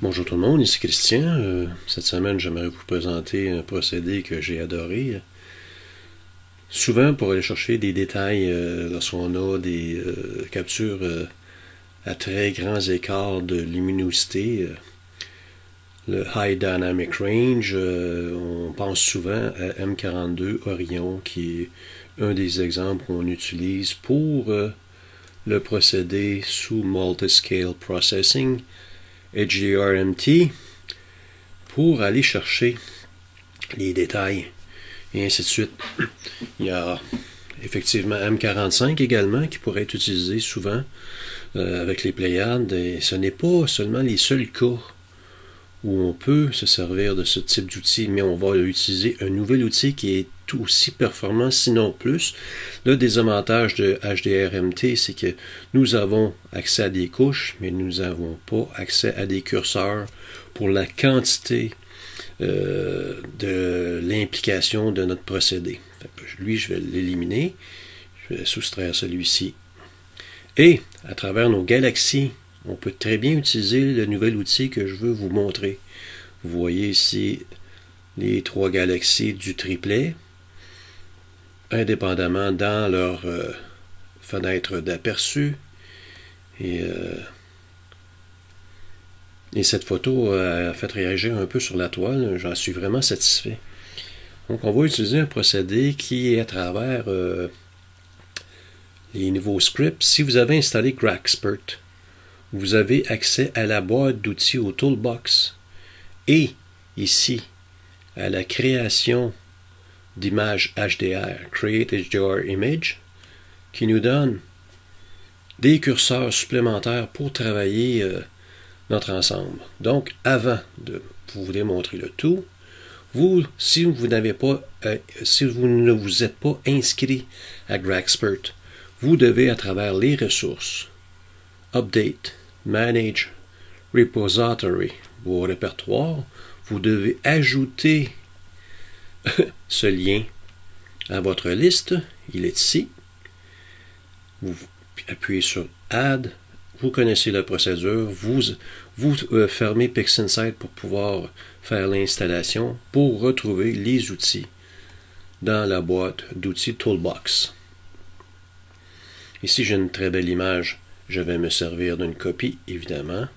Bonjour tout le monde, ici Christian. Cette semaine, j'aimerais vous présenter un procédé que j'ai adoré. Souvent, pour aller chercher des détails, lorsqu'on a des captures à très grands écarts de luminosité, le High Dynamic Range, on pense souvent à M42 Orion, qui est un des exemples qu'on utilise pour le procédé sous Multiscale Processing, HDR-MT, pour aller chercher les détails et ainsi de suite. Il y a effectivement M45 également qui pourrait être utilisé souvent avec les Pléiades, et ce n'est pas seulement les seuls cas où on peut se servir de ce type d'outil, mais on va utiliser un nouvel outil qui est aussi performant, sinon plus. Le désavantage de HDR-MT, c'est que nous avons accès à des couches, mais nous n'avons pas accès à des curseurs pour la quantité de l'implication de notre procédé. Lui, je vais l'éliminer. Je vais soustraire celui-ci. Et, à travers nos galaxies, on peut très bien utiliser le nouvel outil que je veux vous montrer. Vous voyez ici les trois galaxies du triplet, indépendamment dans leur fenêtre d'aperçu. Et cette photo a fait réagir un peu sur la toile. J'en suis vraiment satisfait. Donc, on va utiliser un procédé qui est à travers les nouveaux scripts. Si vous avez installé Gracspert, vous avez accès à la boîte d'outils au Toolbox et ici à la création d'images HDR, Create HDR Image, qui nous donne des curseurs supplémentaires pour travailler notre ensemble. Donc, avant de vous démontrer le tout, si vous ne vous êtes pas inscrit à Gracspert, vous devez, à travers les ressources, Update, Manage, Repository, vos répertoires, vous devez ajouter ce lien à votre liste. Il est ici. Vous appuyez sur Add. Vous connaissez la procédure. Vous fermez PixInsight pour pouvoir faire l'installation pour retrouver les outils dans la boîte d'outils Toolbox. Ici, j'ai une très belle image. Je vais me servir d'une copie, évidemment.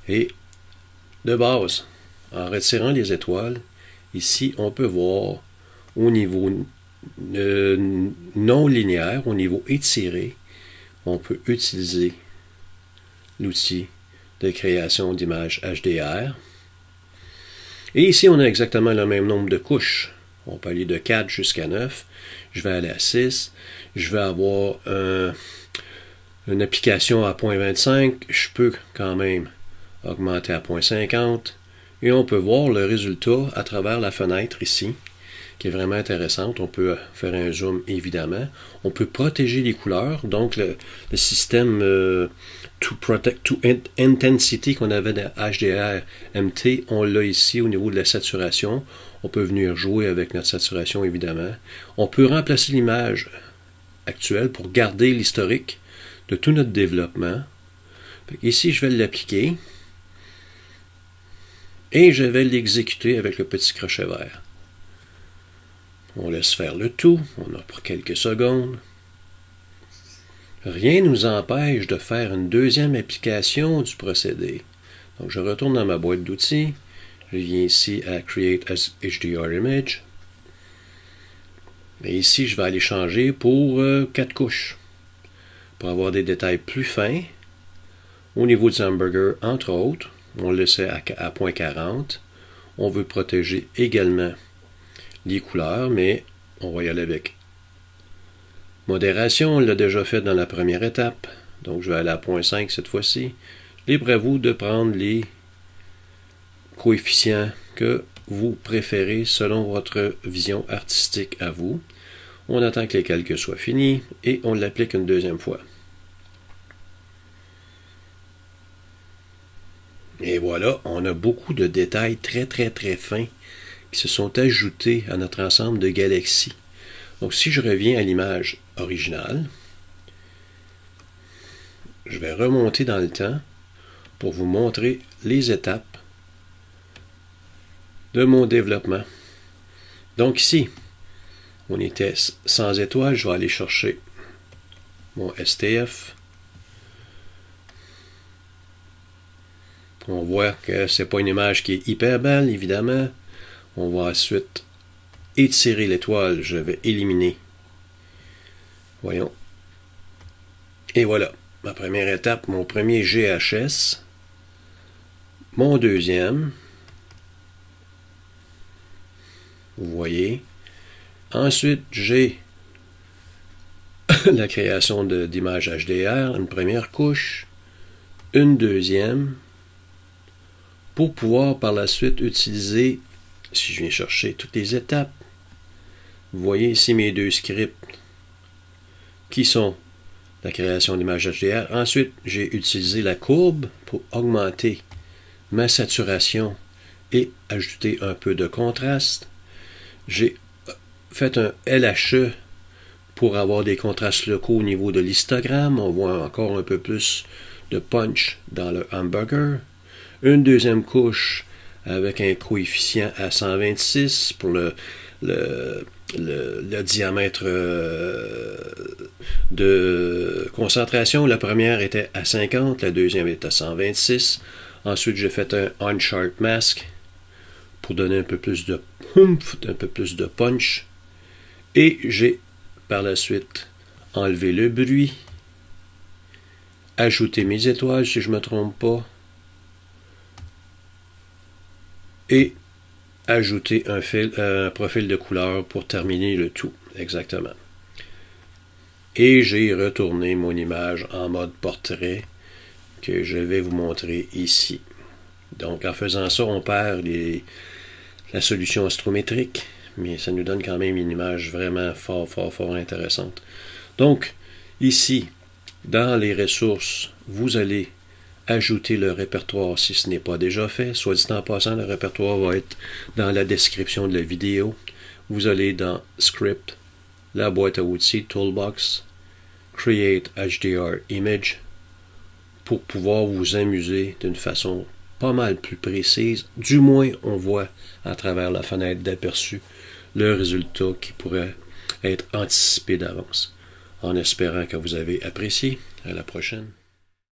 Et de base, en retirant les étoiles, ici, on peut voir au niveau non linéaire, au niveau étiré, on peut utiliser l'outil de création d'images HDR. Et ici, on a exactement le même nombre de couches. On peut aller de 4 jusqu'à 9. Je vais aller à 6. Je vais avoir une application à 0.25, je peux quand même augmenter à 0.50 et on peut voir le résultat à travers la fenêtre ici, qui est vraiment intéressante. On peut faire un zoom évidemment. On peut protéger les couleurs, donc le système to Protect to Intensity qu'on avait dans HDR-MT, on l'a ici au niveau de la saturation. On peut venir jouer avec notre saturation évidemment. On peut remplacer l'image actuelle pour garder l'historique de tout notre développement. Ici, je vais l'appliquer et je vais l'exécuter avec le petit crochet vert. On laisse faire le tout, on a pour quelques secondes. Rien ne nous empêche de faire une deuxième application du procédé. Donc, je retourne dans ma boîte d'outils, je viens ici à Create as HDR Image. Et ici, je vais aller changer pour 4 couches. Pour avoir des détails plus fins, au niveau du hamburger, entre autres, on le laisse à 0.40. On veut protéger également les couleurs, mais on va y aller avec modération. On l'a déjà fait dans la première étape, donc je vais aller à 0.5 cette fois-ci. Libre à vous de prendre les coefficients que vous préférez selon votre vision artistique à vous. On attend que les calculs soient finis et on l'applique une deuxième fois. Et voilà, on a beaucoup de détails très fins qui se sont ajoutés à notre ensemble de galaxies. Donc si je reviens à l'image originale, je vais remonter dans le temps pour vous montrer les étapes de mon développement. Donc ici, on était sans étoiles, je vais aller chercher mon STF. On voit que c'est pas une image qui est hyper belle, évidemment. On va ensuite étirer l'étoile, je vais éliminer. Voyons. Et voilà, ma première étape, mon premier GHS, mon deuxième, vous voyez. Ensuite, j'ai la création d'images HDR, une première couche, une deuxième, pour pouvoir par la suite utiliser, si je viens chercher toutes les étapes, vous voyez ici mes deux scripts qui sont la création d'images HDR. Ensuite, j'ai utilisé la courbe pour augmenter ma saturation et ajouter un peu de contraste. J'ai fait un LHE pour avoir des contrastes locaux au niveau de l'histogramme. On voit encore un peu plus de punch dans le hamburger. Une deuxième couche avec un coefficient à 126 pour le diamètre de concentration. La première était à 50, la deuxième était à 126. Ensuite, j'ai fait un on-chart mask pour donner un peu plus de oomph, un peu plus de punch. Et j'ai par la suite enlevé le bruit, ajouté mes étoiles si je ne me trompe pas, et ajouter un profil de couleur pour terminer le tout, exactement. Et j'ai retourné mon image en mode portrait que je vais vous montrer ici. Donc en faisant ça, on perd la solution astrométrique, mais ça nous donne quand même une image vraiment fort intéressante. Donc ici, dans les ressources, vous allez ajouter le répertoire si ce n'est pas déjà fait. Soit dit en passant, le répertoire va être dans la description de la vidéo. Vous allez dans Script, la boîte à outils, Toolbox, Create HDR Image, pour pouvoir vous amuser d'une façon pas mal plus précise. Du moins, on voit à travers la fenêtre d'aperçu le résultat qui pourrait être anticipé d'avance. En espérant que vous avez apprécié. À la prochaine.